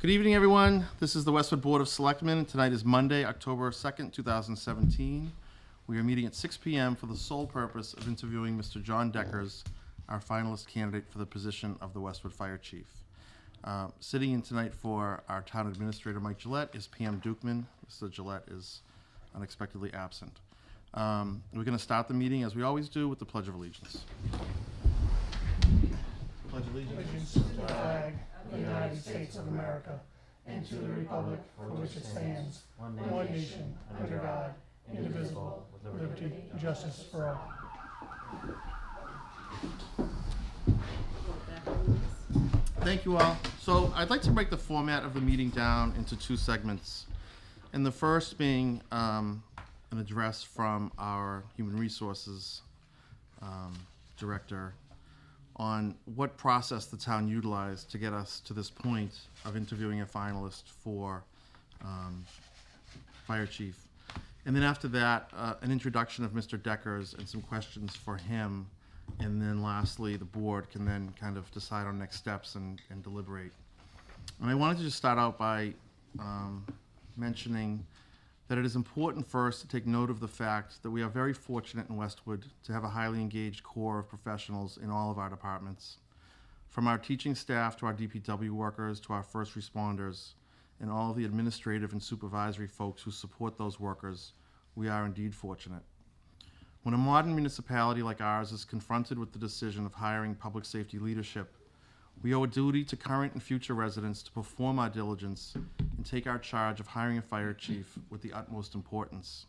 Good evening, everyone. This is the Westwood Board of Selectmen, and tonight is Monday, October 2nd, 2017. We are meeting at 6 p.m. for the sole purpose of interviewing Mr. John Deckers, our finalist candidate for the position of the Westwood Fire Chief. Sitting in tonight for our Town Administrator, Mike Gillette, is Pam Dukeman. Mr. Gillette is unexpectedly absent. We're going to start the meeting, as we always do, with the Pledge of Allegiance. Pledge allegiance To the flag of the United States of America and to the republic for which it stands, one nation, under God, indivisible, with liberty and justice for all. Thank you all. So I'd like to break the format of the meeting down into two segments. And the first being an address from our Human Resources Director on what process the town utilized to get us to this point of interviewing a finalist for Fire Chief. And then after that, an introduction of Mr. Deckers and some questions for him. And then lastly, the board can then kind of decide on next steps and deliberate. And I wanted to just start out by mentioning that it is important for us to take note of the fact that we are very fortunate in Westwood to have a highly engaged core of professionals in all of our departments. From our teaching staff to our DPW workers to our first responders and all of the administrative and supervisory folks who support those workers, we are indeed fortunate. When a modern municipality like ours is confronted with the decision of hiring public safety leadership, we owe a duty to current and future residents to perform our diligence and take our charge of hiring a fire chief with the utmost importance.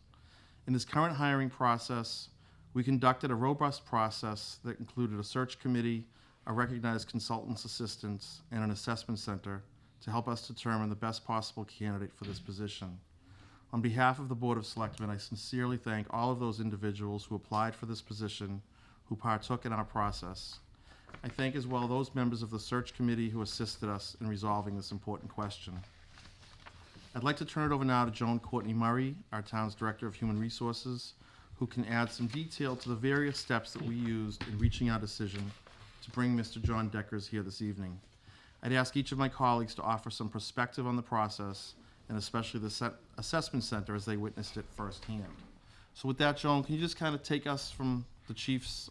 In this current hiring process, we conducted a robust process that included a search committee, a recognized consultant's assistants, and an assessment center to help us determine the best possible candidate for this position. On behalf of the Board of Selectmen, I sincerely thank all of those individuals who applied for this position, who partook in our process. I thank as well those members of the search committee who assisted us in resolving this important question. I'd like to turn it over now to Joan Courtney Murray, our town's Director of Human Resources, who can add some detail to the various steps that we used in reaching our decision to bring Mr. John Deckers here this evening. I'd ask each of my colleagues to offer some perspective on the process, and especially the assessment center as they witnessed it firsthand. So with that, Joan, can you just kind of take us from the chief's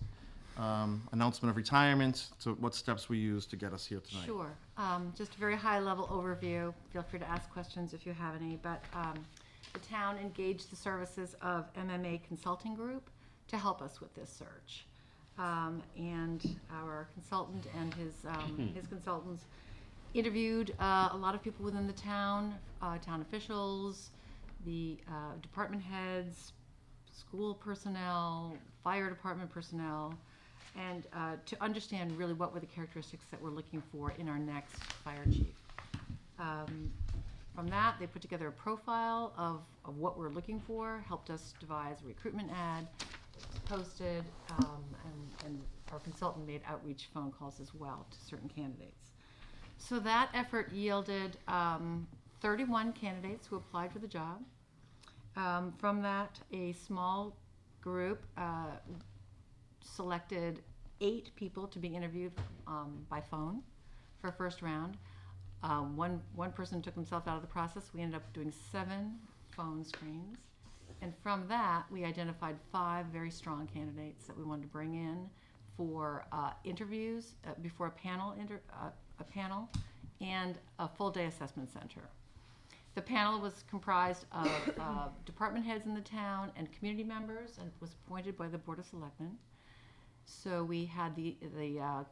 announcement of retirement to what steps we used to get us here tonight? Sure. Just a very high-level overview. Feel free to ask questions if you have any. But the town engaged the services of MMA Consulting Group to help us with this search. And our consultant and his consultants interviewed a lot of people within the town, town officials, the department heads, school personnel, fire department personnel, and to understand really what were the characteristics that we're looking for in our next fire chief. From that, they put together a profile of what we're looking for, helped us devise a recruitment ad, posted, and our consultant made outreach phone calls as well to certain candidates. So that effort yielded 31 candidates who applied for the job. From that, a small group selected 8 people to be interviewed by phone for a first round. One person took himself out of the process. We ended up doing 7 phone screens. And from that, we identified 5 very strong candidates that we wanted to bring in for interviews before a panel and a full-day assessment center. The panel was comprised of department heads in the town and community members, and was appointed by the Board of Selectmen. So we had the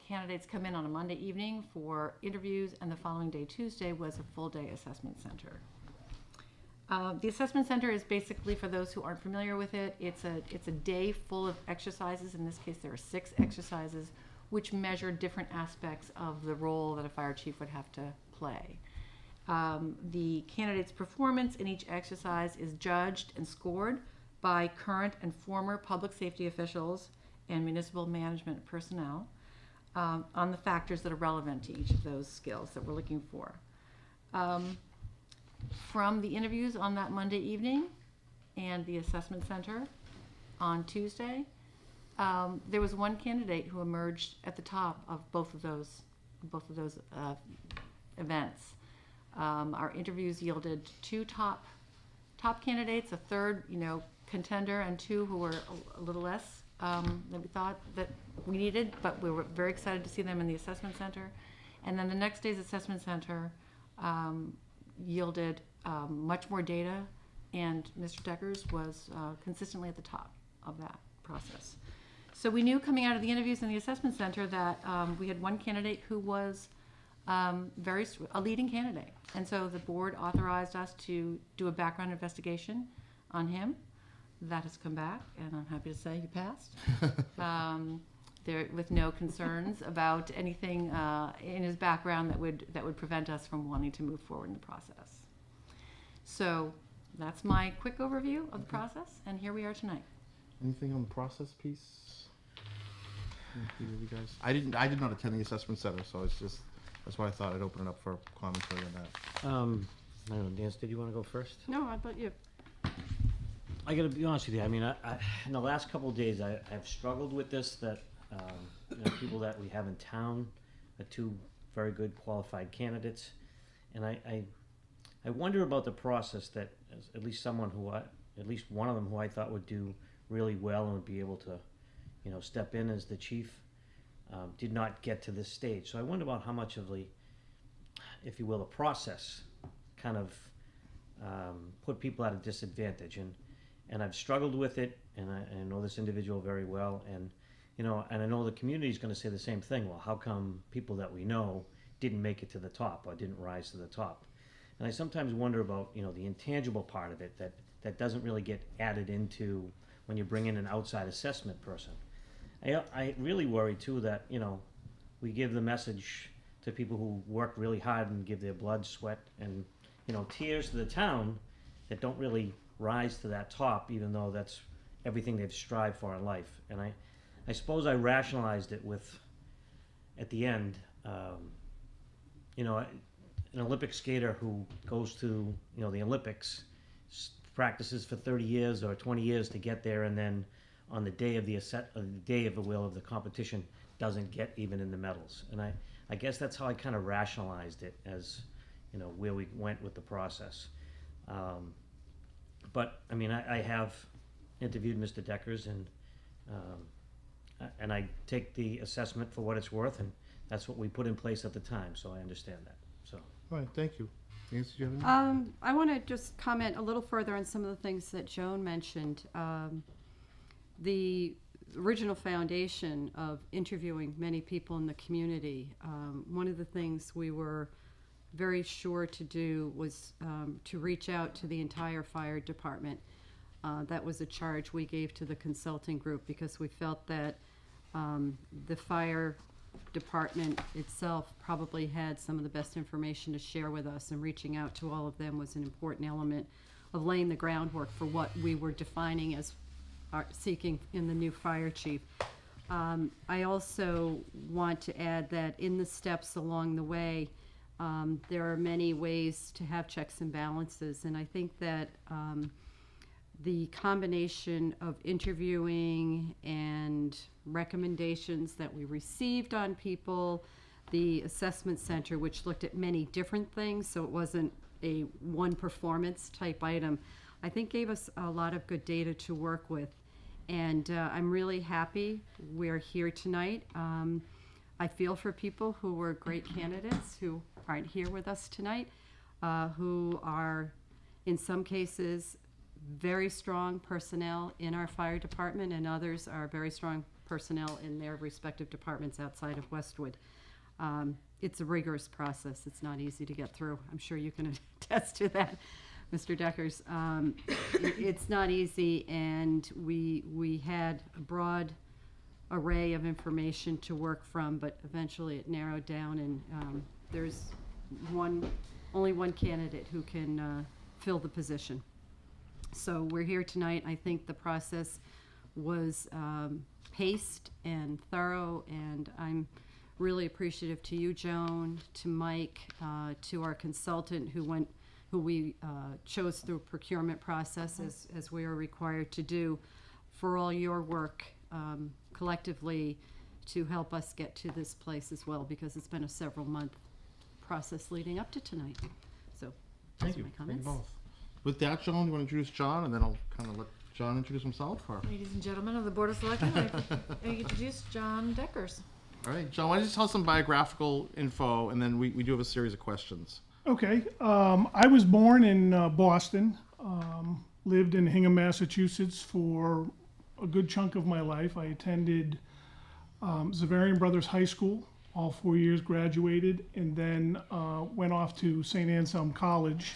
candidates come in on a Monday evening for interviews, and the following day, Tuesday, was a full-day assessment center. The assessment center is basically, for those who aren't familiar with it, it's a day full of exercises. In this case, there are 6 exercises which measure different aspects of the role that a fire chief would have to play. The candidate's performance in each exercise is judged and scored by current and former public safety officials and municipal management personnel on the factors that are relevant to each of those skills that we're looking for. From the interviews on that Monday evening and the assessment center on Tuesday, there was one candidate who emerged at the top of both of those events. Our interviews yielded two top candidates, a third, contender, and two who were a little less than we thought that we needed, but we were very excited to see them in the assessment center. And then the next day's assessment center yielded much more data, and Mr. Deckers was consistently at the top of that process. So we knew coming out of the interviews in the assessment center that we had one candidate who was a leading candidate. And so the board authorized us to do a background investigation on him. That has come back, and I'm happy to say you passed. There, with no concerns about anything in his background that would prevent us from wanting to move forward in the process. So that's my quick overview of the process, and here we are tonight. Anything on the process piece? Either of you guys? I did not attend the assessment center, so that's why I thought I'd open it up for commentary on that. I don't know, Nancy, did you want to go first? No, I thought you. I got to be honest with you. I mean, I in the last couple of days, I've struggled with this. That people that we have in town are two very good qualified candidates, and I wonder about the process that at least at least one of them who I thought would do really well and would be able to, step in as the chief, did not get to this stage. So I wonder about how much of the, if you will, the process kind of put people at a disadvantage. And I've struggled with it, and I know this individual very well, and and I know the community is going to say the same thing. Well, how come people that we know didn't make it to the top or didn't rise to the top? And I sometimes wonder about the intangible part of it that doesn't really get added into when you bring in an outside assessment person. I really worry too that we give the message to people who work really hard and give their blood, sweat, and tears to the town that don't really rise to that top, even though that's everything they've strived for in life. And I suppose I rationalized it with, at the end, an Olympic skater who goes to the Olympics, practices for 30 years or 20 years to get there, and then on the day of the competition doesn't get even in the medals. And I guess that's how I kind of rationalized it as where we went with the process. But I mean, I have interviewed Mr. Deckers, and I take the assessment for what it's worth, and that's what we put in place at the time. So I understand that. So. All right, thank you. Nancy, do you have anything? I want to just comment a little further on some of the things that Joan mentioned. The original foundation of interviewing many people in the community, one of the things we were very sure to do was to reach out to the entire fire department. That was a charge we gave to the consulting group because we felt that the fire department itself probably had some of the best information to share with us, and reaching out to all of them was an important element of laying the groundwork for what we were defining as seeking in the new fire chief. I also want to add that in the steps along the way, there are many ways to have checks and balances, and I think that the combination of interviewing and recommendations that we received on people, the assessment center, which looked at many different things, so it wasn't a one performance type item, I think gave us a lot of good data to work with. And I'm really happy we're here tonight. I feel for people who were great candidates who aren't here with us tonight, who are in some cases very strong personnel in our fire department, and others are very strong personnel in their respective departments outside of Westwood. It's a rigorous process. It's not easy to get through. I'm sure you can attest to that, Mr. Deckers. It's not easy, and we had a broad array of information to work from, but eventually it narrowed down, and there's only one candidate who can fill the position. So we're here tonight. I think the process was paced and thorough, and I'm really appreciative to you, Joan, to Mike, to our consultant who we chose through procurement process as we are required to do, for all your work collectively to help us get to this place as well, because it's been a several-month process leading up to tonight. comments? Both. With that, John, you want to introduce John, and then I'll kind of let John introduce himself? Or? Ladies and gentlemen of the Board of Selectmen, I introduce John Deckers. All right, John, why don't you tell us some biographical info, and then we do have a series of questions. Okay. I was born in Boston, lived in Hingham, Massachusetts for a good chunk of my life. I attended Zavarian Brothers High School, all 4 years, graduated, and then went off to St. Anselm College.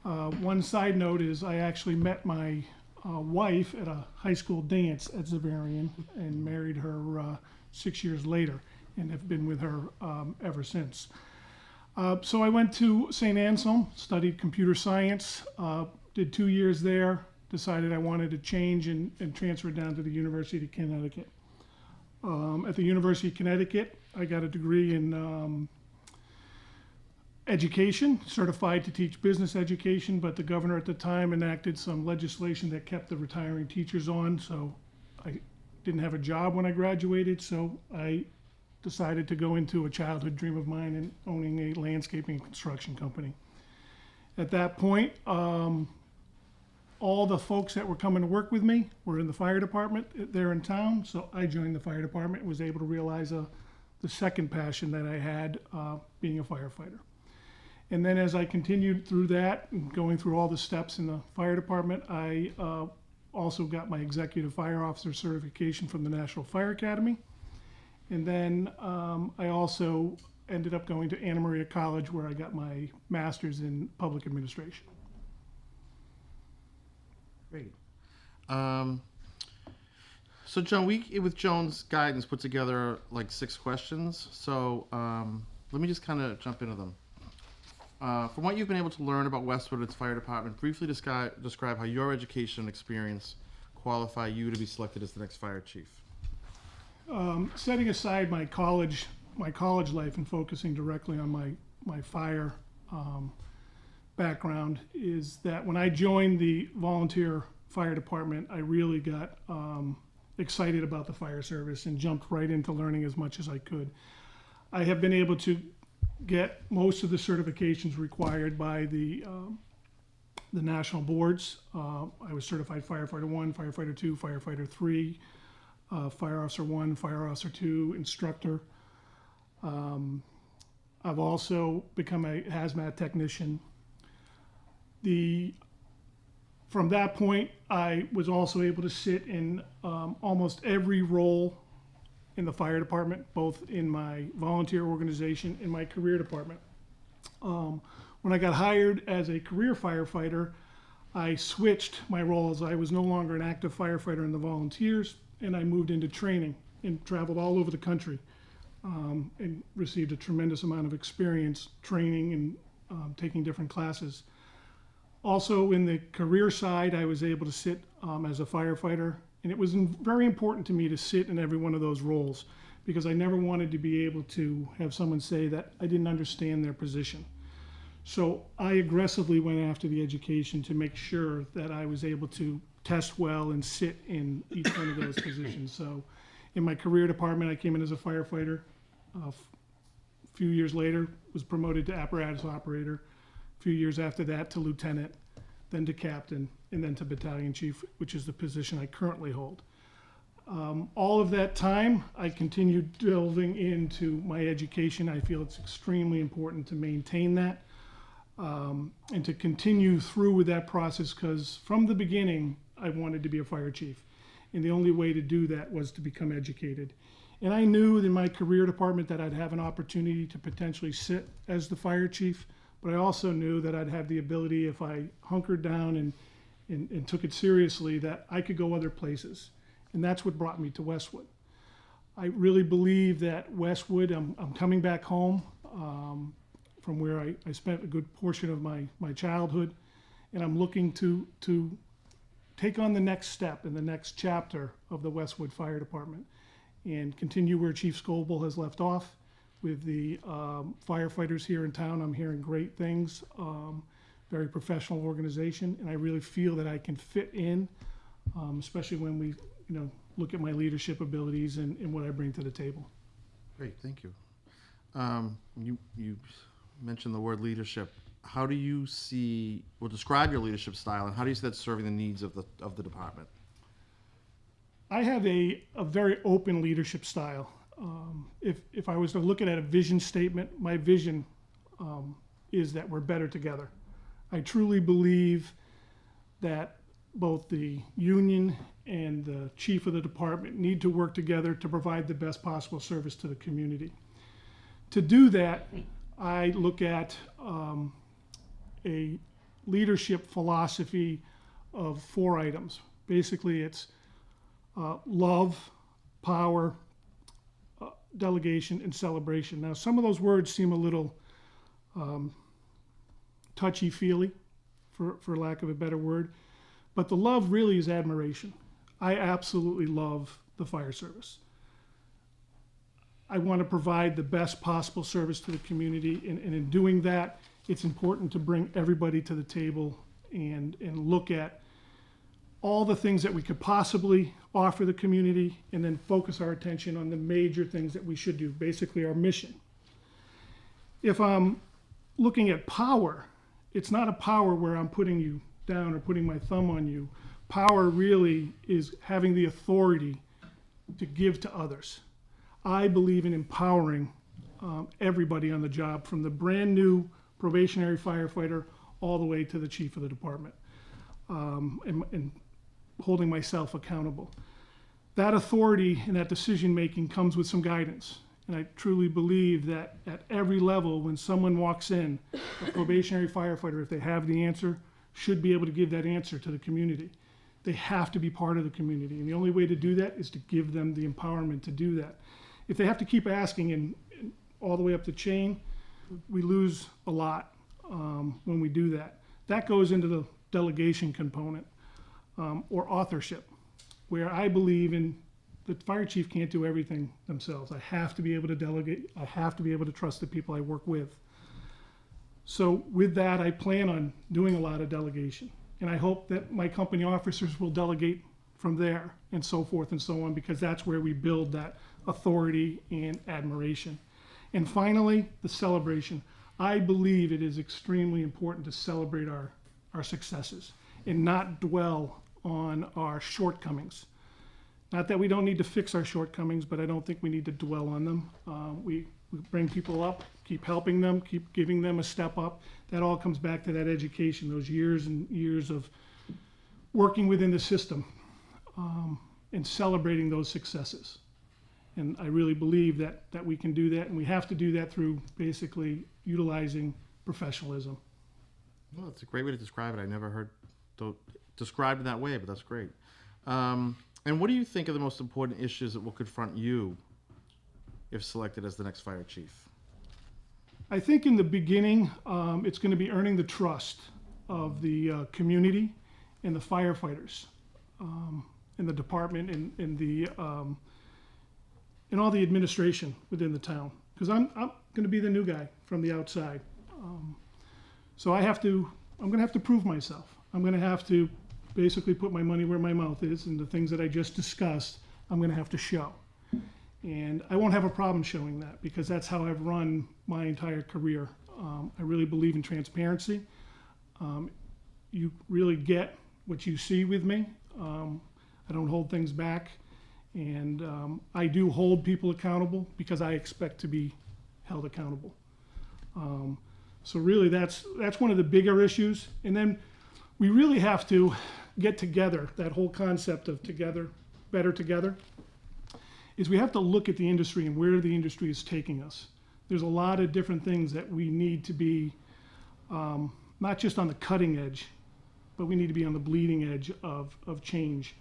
One side note is I actually met my wife at a high school dance at Zavarian and married her 6 years later and have been with her ever since. So I went to St. Anselm, studied computer science, did 2 years there, decided I wanted to change and transfer down to the University of Connecticut. At the University of Connecticut, I got a degree in education, certified to teach business education, but the governor at the time enacted some legislation that kept the retiring teachers on, so I didn't have a job when I graduated, so I decided to go into a childhood dream of mine and owning a landscaping and construction company. At that point, all the folks that were coming to work with me were in the fire department there in town, so I joined the fire department and was able to realize the second passion that I had, being a firefighter. And then as I continued through that and going through all the steps in the fire department, I also got my executive fire officer certification from the National Fire Academy. And then I also ended up going to Anna Maria College, where I got my master's in public administration. Great. So John, we, with Joan's guidance, put together like 6 questions. So let me just kind of jump into them. From what you've been able to learn about Westwood and its fire department, briefly describe how your education and experience qualify you to be selected as the next fire chief. Setting aside my college life and focusing directly on my fire background, is that when I joined the volunteer fire department, I really got excited about the fire service and jumped right into learning as much as I could. I have been able to get most of the certifications required by the national boards. I was certified firefighter 1, firefighter 2, firefighter 3, fire officer 1, fire officer 2, instructor. I've also become a hazmat technician. From that point, I was also able to sit in almost every role in the fire department, both in my volunteer organization and my career department. When I got hired as a career firefighter, I switched my roles. I was no longer an active firefighter in the volunteers, and I moved into training and traveled all over the country and received a tremendous amount of experience training and taking different classes. Also, in the career side, I was able to sit as a firefighter, and it was very important to me to sit in every one of those roles because I never wanted to be able to have someone say that I didn't understand their position. So I aggressively went after the education to make sure that I was able to test well and sit in each one of those positions. So in my career department, I came in as a firefighter. A few years later, was promoted to apparatus operator. A few years after that to lieutenant, then to captain, and then to battalion chief, which is the position I currently hold. All of that time, I continued delving into my education. I feel it's extremely important to maintain that and to continue through with that process, because from the beginning, I wanted to be a fire chief. And the only way to do that was to become educated. And I knew in my career department that I'd have an opportunity to potentially sit as the fire chief, but I also knew that I'd have the ability, if I hunkered down and took it seriously, that I could go other places. And that's what brought me to Westwood. I really believe that Westwood, I'm coming back home from where I spent a good portion of my childhood, and I'm looking to take on the next step in the next chapter of the Westwood Fire Department and continue where Chief Scoble has left off. With the firefighters here in town, I'm hearing great things, very professional organization, and I really feel that I can fit in, especially when we look at my leadership abilities and what I bring to the table. Great, thank you. You mentioned the word leadership. how do you see, well, describe your leadership style, and how do you see that serving the needs of the department? I have a very open leadership style. If I was to look at a vision statement, my vision is that we're better together. I truly believe that both the union and the chief of the department need to work together to provide the best possible service to the community. To do that, I look at a leadership philosophy of 4 items. Basically, it's love, power, delegation, and celebration. Now, some of those words seem a little touchy-feely, for lack of a better word, but the love really is admiration. I absolutely love the fire service. I want to provide the best possible service to the community, and in doing that, it's important to bring everybody to the table and look at all the things that we could possibly offer the community, and then focus our attention on the major things that we should do, basically our mission. If I'm looking at power, it's not a power where I'm putting you down or putting my thumb on you. Power really is having the authority to give to others. I believe in empowering everybody on the job, from the brand new probationary firefighter all the way to the chief of the department, and holding myself accountable. That authority and that decision-making comes with some guidance. And I truly believe that at every level, when someone walks in, a probationary firefighter, if they have the answer, should be able to give that answer to the community. They have to be part of the community. And the only way to do that is to give them the empowerment to do that. If they have to keep asking and all the way up the chain, we lose a lot when we do that. That goes into the delegation component, or authorship, where I believe in the fire chief can't do everything themselves. I have to be able to delegate. I have to be able to trust the people I work with. So with that, I plan on doing a lot of delegation. And I hope that my company officers will delegate from there, and so forth and so on, because that's where we build that authority and admiration. And finally, the celebration. I believe it is extremely important to celebrate our successes and not dwell on our shortcomings. Not that we don't need to fix our shortcomings, but I don't think we need to dwell on them. We bring people up, keep helping them, keep giving them a step up. That all comes back to that education, those years and years of working within the system, and celebrating those successes. And I really believe that we can do that, and we have to do that through basically utilizing professionalism. Well, that's a great way to describe it. I never heard described in that way, but that's great. And what do you think are the most important issues that will confront you if selected as the next fire chief? I think in the beginning, it's going to be earning the trust of the community and the firefighters, in the department, and all the administration within the town. Because I'm going to be the new guy from the outside. So I'm going to have to prove myself. I'm going to have to basically put my money where my mouth is, and the things that I just discussed, I'm going to have to show. And I won't have a problem showing that, because that's how I've run my entire career. I really believe in transparency. You really get what you see with me. I don't hold things back. And I do hold people accountable because I expect to be held accountable. So really that's one of the bigger issues. And then we really have to get together. That whole concept of together, better together, is we have to look at the industry and where the industry is taking us. There's a lot of different things that we need to be, not just on the cutting edge, but we need to be on the bleeding edge of change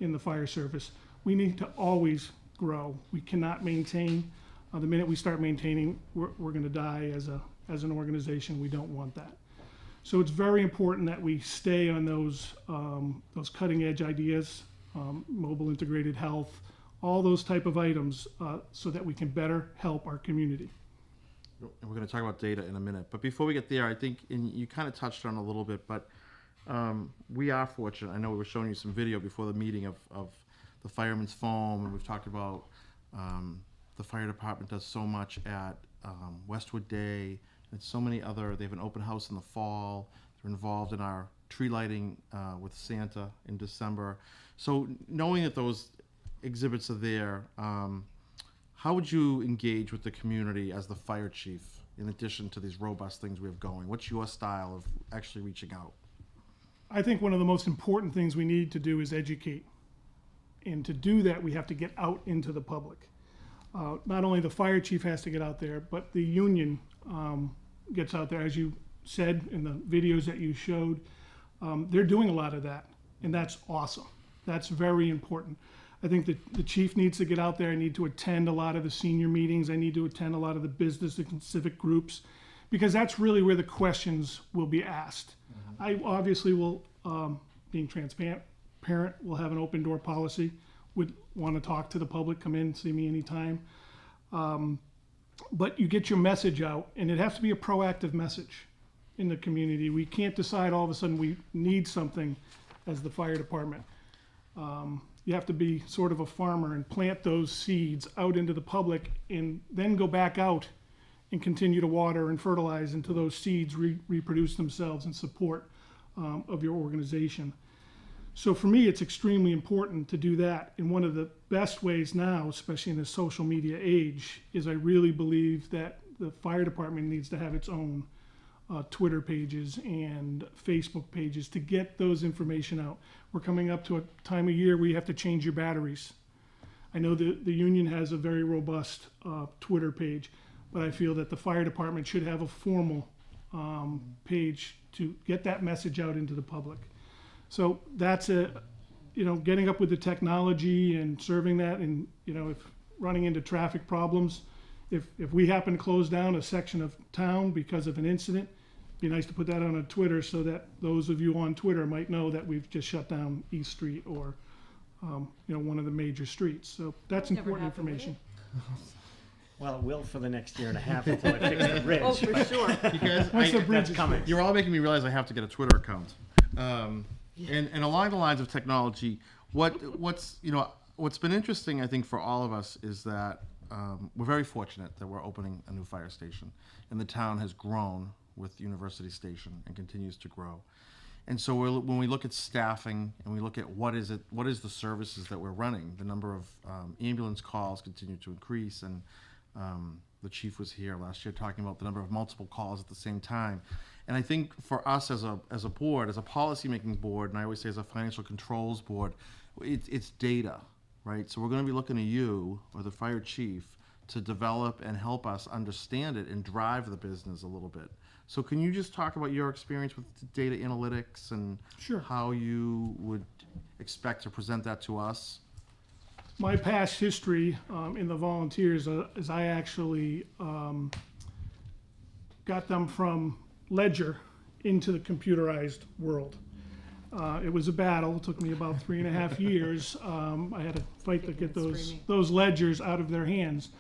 in the fire service. We need to always grow. We cannot maintain. The minute we start maintaining, we're going to die as an organization. We don't want that. So it's very important that we stay on those cutting edge ideas, mobile integrated health, all those type of items, so that we can better help our community. And we're going to talk about data in a minute. But before we get there, I think, and you kind of touched on it a little bit, but we are fortunate. I know we were showing you some video before the meeting of the fireman's foam, and we've talked about the fire department does so much at Westwood Day and so many other. They have an open house in the fall. They're involved in our tree lighting with Santa in December. So knowing that those exhibits are there, how would you engage with the community as the fire chief, in addition to these robust things we have going? What's your style of actually reaching out? I think one of the most important things we need to do is educate. And to do that, we have to get out into the public. Not only the fire chief has to get out there, but the union gets out there. As you said in the videos that you showed, they're doing a lot of that, and that's awesome. That's very important. I think that the chief needs to get out there. I need to attend a lot of the senior meetings. I need to attend a lot of the business and civic groups, because that's really where the questions will be asked. I obviously will, being transparent, will have an open door policy, would want to talk to the public, come in, see me anytime. But you get your message out, and it has to be a proactive message in the community. We can't decide all of a sudden we need something as the fire department. You have to be sort of a farmer and plant those seeds out into the public, and then go back out and continue to water and fertilize until those seeds reproduce themselves in support of your organization. So for me, it's extremely important to do that. And one of the best ways now, especially in the social media age, is I really believe that the fire department needs to have its own Twitter pages and Facebook pages to get those information out. We're coming up to a time of year where you have to change your batteries. I know the union has a very robust Twitter page, but I feel that the fire department should have a formal page to get that message out into the public. So that's getting up with the technology and serving that, and if running into traffic problems, if we happen to close down a section of town because of an incident, it'd be nice to put that on a Twitter so that those of you on Twitter might know that we've just shut down East Street or one of the major streets. So that's Never important happened, information. Well, it will for the next year and a half until I fix the bridge. Oh, for sure. You guys, Once the bridge That's is coming. fixed. you're all making me realize I have to get a Twitter account. And along the lines of technology, what's been interesting, I think, for all of us is that we're very fortunate that we're opening a new fire station, and the town has grown with University Station and continues to grow. And so when we look at staffing and we look at what is the services that we're running, the number of ambulance calls continue to increase, and the chief was here last year talking about the number of multiple calls at the same time. And I think for us as a board, as a policymaking board, and I always say as a financial controls board, it's data, right? So we're going to be looking to you or the fire chief to develop and help us understand it and drive the business a little bit. So can you just talk about your experience with data analytics and Sure. how you would expect to present that to us? My past history in the volunteers is I actually got them from Ledger into the computerized world. It was a battle. It took me about 3.5 years. I had to fight to get those ledgers out of their hands.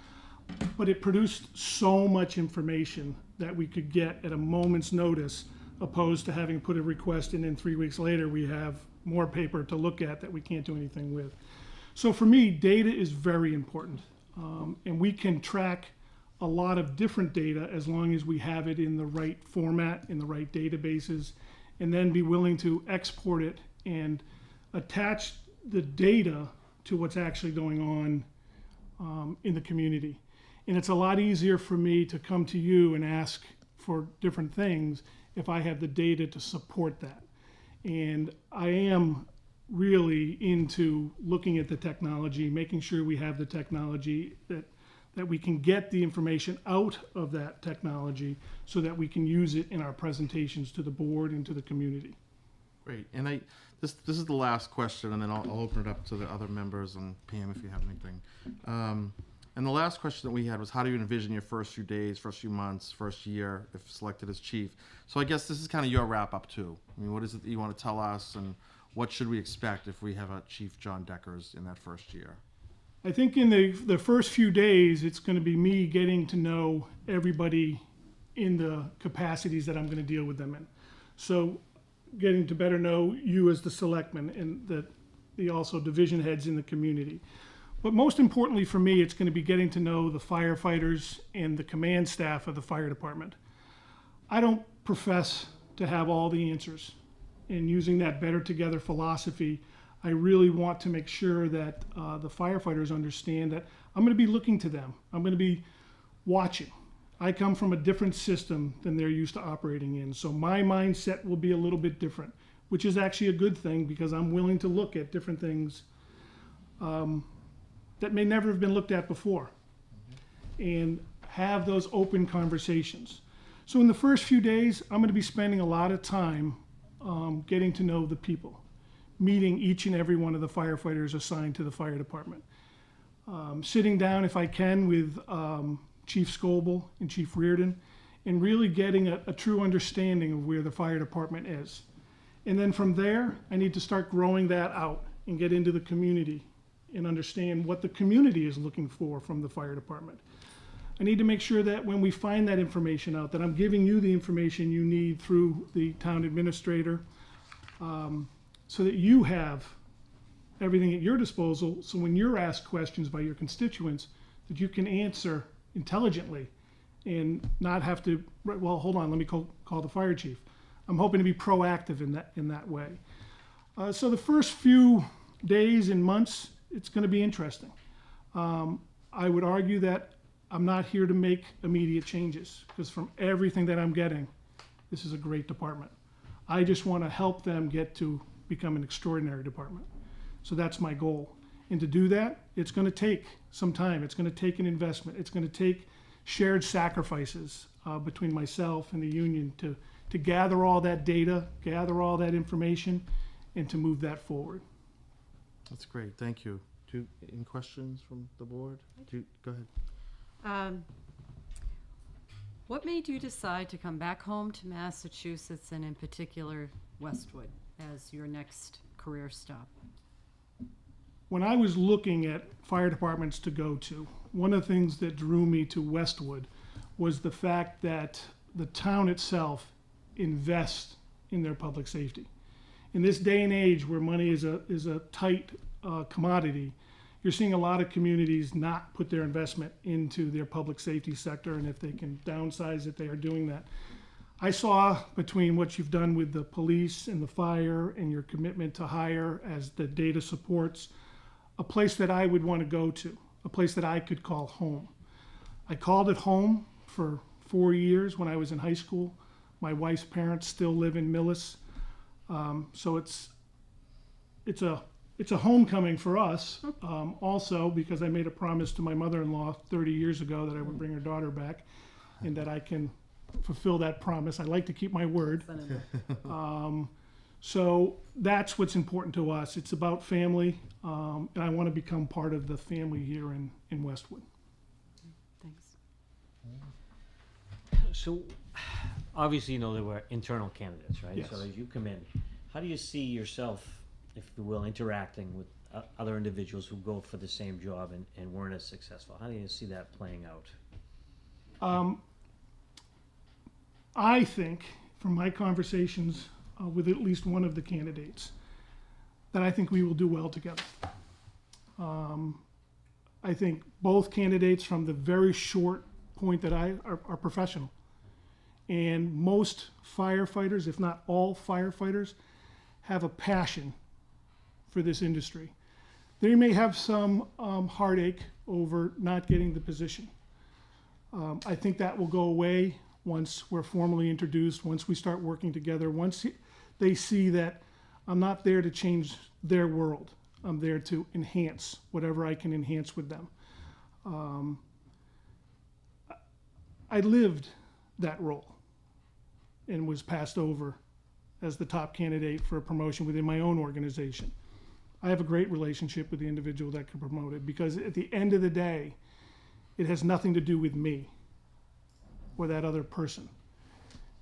But it produced so much information that we could get at a moment's notice, opposed to having put a request in, and 3 weeks later we have more paper to look at that we can't do anything with. So for me, data is very important. And we can track a lot of different data as long as we have it in the right format, in the right databases, and then be willing to export it and attach the data to what's actually going on in the community. And it's a lot easier for me to come to you and ask for different things if I have the data to support that. And I am really into looking at the technology, making sure we have the technology, that we can get the information out of that technology so that we can use it in our presentations to the board and to the community. Great. And this is the last question, and then I'll open it up to the other members, and Pam, if you have anything. And the last question that we had was, how do you envision your first few days, first few months, first year, if selected as chief? So I guess this is kind of your wrap-up, too. I mean, what is it that you want to tell us, and what should we expect if we have a Chief John Deckers in that first year? I think in the first few days, it's going to be me getting to know everybody in the capacities that I'm going to deal with them in. So getting to better know you as the selectman and the also division heads in the community. But most importantly for me, it's going to be getting to know the firefighters and the command staff of the fire department. I don't profess to have all the answers. And using that better together philosophy, I really want to make sure that the firefighters understand that I'm going to be looking to them. I'm going to be watching. I come from a different system than they're used to operating in, so my mindset will be a little bit different, which is actually a good thing because I'm willing to look at different things that may never have been looked at before and have those open conversations. So in the first few days, I'm going to be spending a lot of time getting to know the people, meeting each and every one of the firefighters assigned to the fire department. Sitting down, if I can, with Chief Scoble and Chief Reardon, and really getting a true understanding of where the fire department is. And then from there, I need to start growing that out and get into the community and understand what the community is looking for from the fire department. I need to make sure that when we find that information out, that I'm giving you the information you need through the town administrator, so that you have everything at your disposal, so when you're asked questions by your constituents, that you can answer intelligently and not have to, well, hold on, let me call the fire chief. I'm hoping to be proactive in that way. So the first few days and months, it's going to be interesting. I would argue that I'm not here to make immediate changes, because from everything that I'm getting, this is a great department. I just want to help them get to become an extraordinary department. So that's my goal. And to do that, it's going to take some time. It's going to take an investment. It's going to take shared sacrifices between myself and the union to gather all that data, gather all that information, and to move that forward. That's great, thank you. Any questions from the board? Go ahead. What made you decide to come back home to Massachusetts, and in particular Westwood, as your next career stop? When I was looking at fire departments to go to, one of the things that drew me to Westwood was the fact that the town itself invests in their public safety. In this day and age where money is a tight commodity, you're seeing a lot of communities not put their investment into their public safety sector, and if they can downsize it, they are doing that. I saw between what you've done with the police and the fire and your commitment to hire as the data supports, a place that I would want to go to, a place that I could call home. I called it home for 4 years when I was in high school. My wife's parents still live in Millis, so it's a homecoming for us. Also, because I made a promise to my mother-in-law 30 years ago that I would bring her daughter back, and that I can fulfill that promise. I like to keep my word. So that's what's important to us. It's about family, and I want to become part of the family here in Westwood. Thanks. So, obviously, there were internal candidates, right? Yes. So as you come in, how do you see yourself, if you will, interacting with other individuals who go for the same job and weren't as successful? How do you see that playing out? I think, from my conversations with at least one of the candidates, that I think we will do well together. I think both candidates, from the very short point that are professional. And most firefighters, if not all firefighters, have a passion for this industry. They may have some heartache over not getting the position. I think that will go away once we're formally introduced, once we start working together, once they see that I'm not there to change their world. I'm there to enhance whatever I can enhance with them. I lived that role and was passed over as the top candidate for a promotion within my own organization. I have a great relationship with the individual that got promoted, because at the end of the day, it has nothing to do with me or that other person.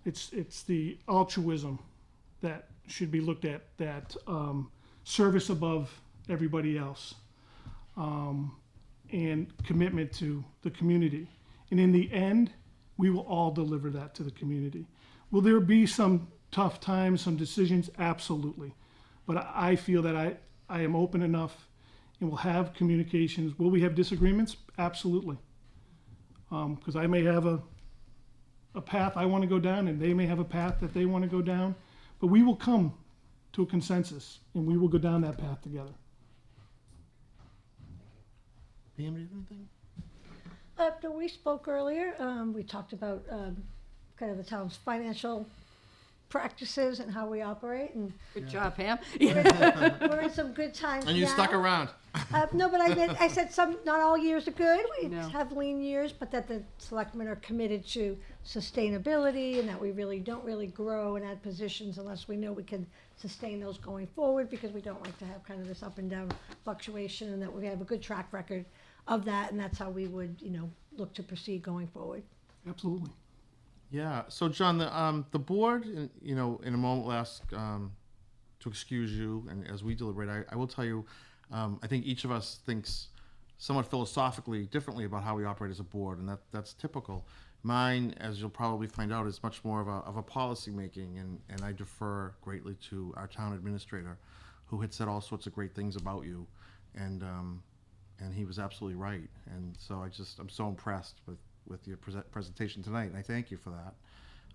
It's the altruism that should be looked at, that service above everybody else, and commitment to the community. And in the end, we will all deliver that to the community. Will there be some tough times, some decisions? Absolutely. But I feel that I am open enough and will have communications. Will we have disagreements? Absolutely. Because I may have a a path I want to go down, and they may have a path that they want to go down, but we will come to a consensus, and we will go down that path together. Pam, do you have anything? No, we spoke earlier. We talked about kind of the town's financial practices and how we operate, and Good job, Pam. we're in some good times And you now. stuck around. No, but I said not all years are good. We No. have lean years, but that the selectmen are committed to sustainability, and that we really don't grow and add positions unless we know we can sustain those going forward, because we don't like to have kind of this up and down fluctuation, and that we have a good track record of that, and that's how we would, look to proceed going forward. Absolutely. Yeah. So, John, the board, in a moment will ask to excuse you, and as we deliberate, I will tell you, I think each of us thinks somewhat philosophically differently about how we operate as a board, and that's typical. Mine, as you'll probably find out, is much more of a policy making, and I defer greatly to our town administrator, who had said all sorts of great things about you, and he was absolutely right. And so I'm so impressed with your presentation tonight, and I thank you for that.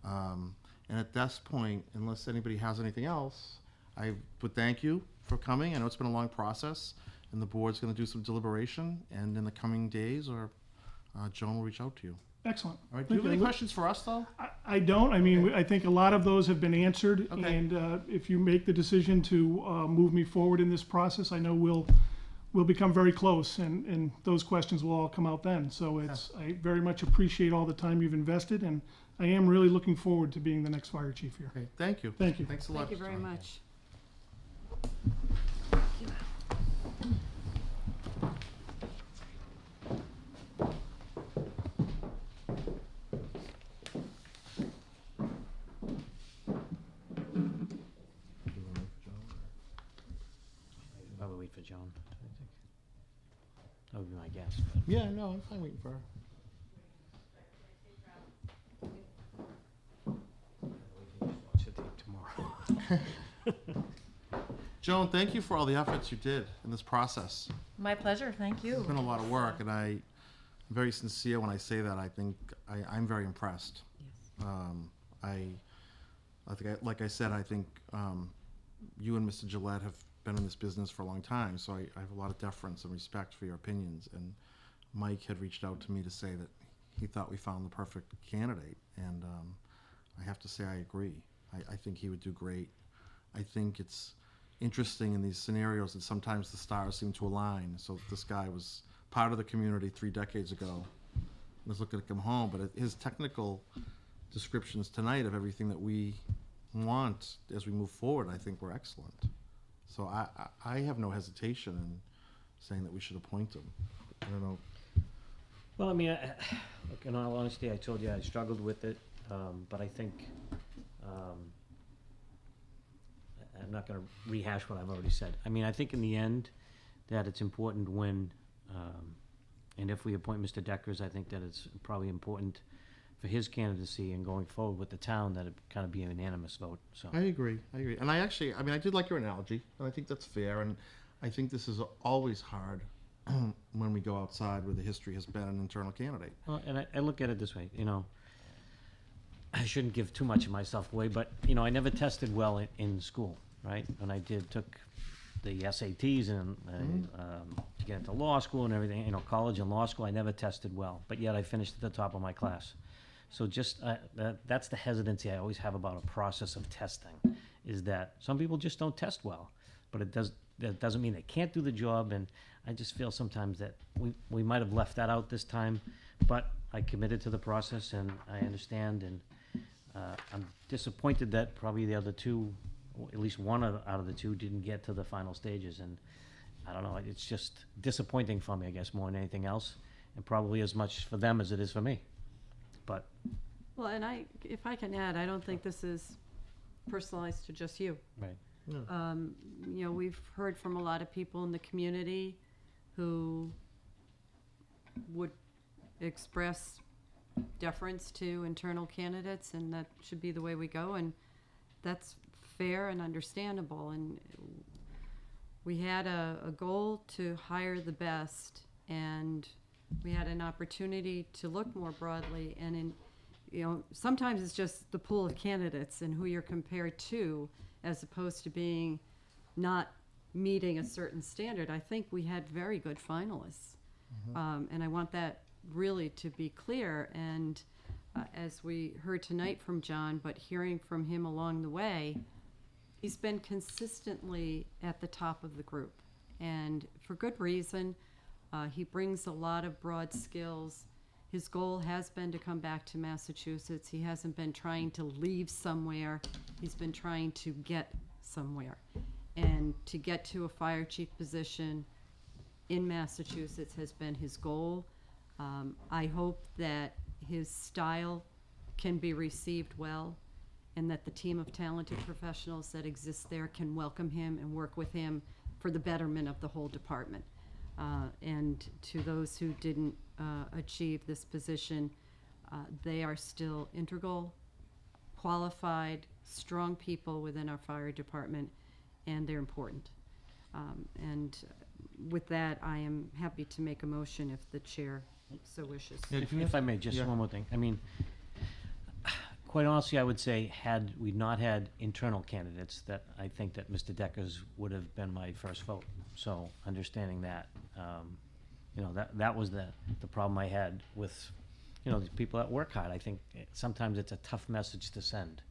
And at this point, unless anybody has anything else, I would thank you for coming. I know it's been a long process, and the board's going to do some deliberation, and in the coming days, or Joan will reach out to you. Excellent. All right. Do you have any Okay, questions for us, though? I don't. I mean, I think a lot of those have been answered. Okay. And if you make the decision to move me forward in this process, I know we'll become very close, and those questions will all come out then. So I very much appreciate all the time you've invested, and I am really looking forward to being the next fire chief here. Okay. Thank you. Thank you. Thanks a lot. Thank you very John. much. Probably wait for Joan, I think. That would be my guess. Yeah. No, I'm fine waiting for her. Watch the tape tomorrow. Joan, thank you for all the efforts you did in this process. My pleasure, thank you. It's been a lot of work, and I'm very sincere when I say that. I think I'm very impressed. Yes. Like I said, I think you and Mr. Gillette have been in this business for a long time, so I have a lot of deference and respect for your opinions. And Mike had reached out to me to say that he thought we found the perfect candidate, and I have to say I agree. I think he would do great. I think it's interesting in these scenarios that sometimes the stars seem to align. So this guy was part of the community 3 decades ago. I was looking to come home, but his technical descriptions tonight of everything that we want as we move forward, I think were excellent. So I have no hesitation in saying that we should appoint him. I don't know. Well, I mean, look, in all honesty, I told you I struggled with it, but I think I'm not going to rehash what I've already said. I mean, I think in the end that it's important when, and if we appoint Mr. Deckers, I think that it's probably important for his candidacy and going forward with the town that it kind of be a unanimous vote. So I agree. And I did like your analogy, and I think that's fair. And I think this is always hard when we go outside where the history has been an internal candidate. Well, and I look at it this way, I shouldn't give too much of myself away, but, I never tested well in school, right? When I took the SATs and to get into law school and everything, college and law school, I never tested well, but yet I finished at the top of my class. So just, that's the hesitancy I always have about a process of testing, is that some people just don't test well, but that doesn't mean they can't do the job, and I just feel sometimes that we might have left that out this time, but I committed to the process, and I understand, and I'm disappointed that probably the other two, or at least one out of the two, didn't get to the final stages, and I don't know, it's just disappointing for me, I guess, more than anything else, and probably as much for them as it is for me. But Well, and if I can add, I don't think this is personalized to just you. right, We've heard from a lot of people in the community who would express deference to internal candidates, and that should be the way we go, and that's fair and understandable. And we had a goal to hire the best, and we had an opportunity to look more broadly, and you know, sometimes it's just the pool of candidates and who you're compared to, as opposed to being not meeting a certain standard. I think we had very good finalists. And I want that really to be clear. And as we heard tonight from John, but hearing from him along the way, he's been consistently at the top of the group. And for good reason. He brings a lot of broad skills. His goal has been to come back to Massachusetts. He hasn't been trying to leave somewhere. He's been trying to get somewhere. And to get to a fire chief position in Massachusetts has been his goal. I hope that his style can be received well, and that the team of talented professionals that exists there can welcome him and work with him for the betterment of the whole department. And to those who didn't achieve this position, they are still integral, qualified, strong people within our fire department, and they're important. And with that, I am happy to make a motion if the chair so wishes. If I may, just one more thing. I mean, quite honestly, I would say had we not had internal candidates, that I think that Mr. Decker's would have been my first vote. So understanding that, you know, that was the problem I had with, you know, the people that work hard. I think sometimes it's a tough message to send.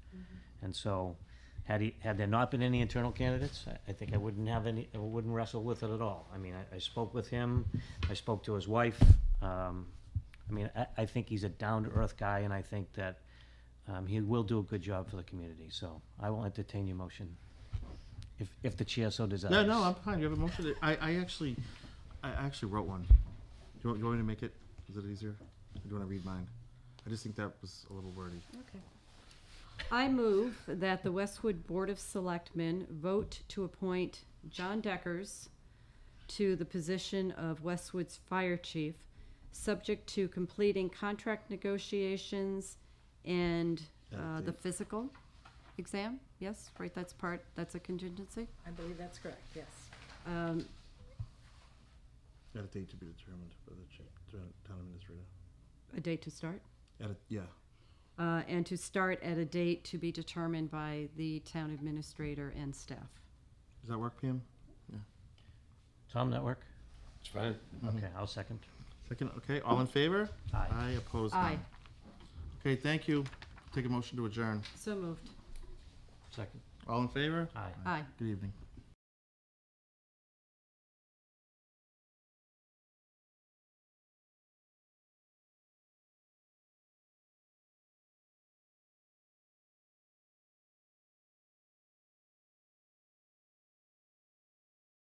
And so had there not been any internal candidates, I think I wouldn't wrestle with it at all. I mean, I spoke with him, I spoke to his wife. I mean, I think he's a down-to-earth guy, and I think that he will do a good job for the community. So I will entertain your motion, if the chair so desires. No, I'm fine. You have a motion. I actually wrote one. Do you want me to make it? Is it easier? Or do you want to read mine? I just think that was a little wordy. Okay. I move that the Westwood Board of Selectmen vote to appoint John Deckers to the position of Westwood's fire chief, subject to completing contract negotiations and the physical exam. Yes, right, that's a contingency. I believe that's correct, yes. At a date to be determined by the town administrator. A date to start? Yeah. And to start at a date to be determined by the town administrator and staff. Does that work, PM? Tom, that work? It's fine. Okay, I'll second. Second, okay, all in favor? Aye. Aye, opposed, Aye. none. Okay, thank you. Take a motion to adjourn. So moved. Second. All in favor? Aye. Aye. Good evening.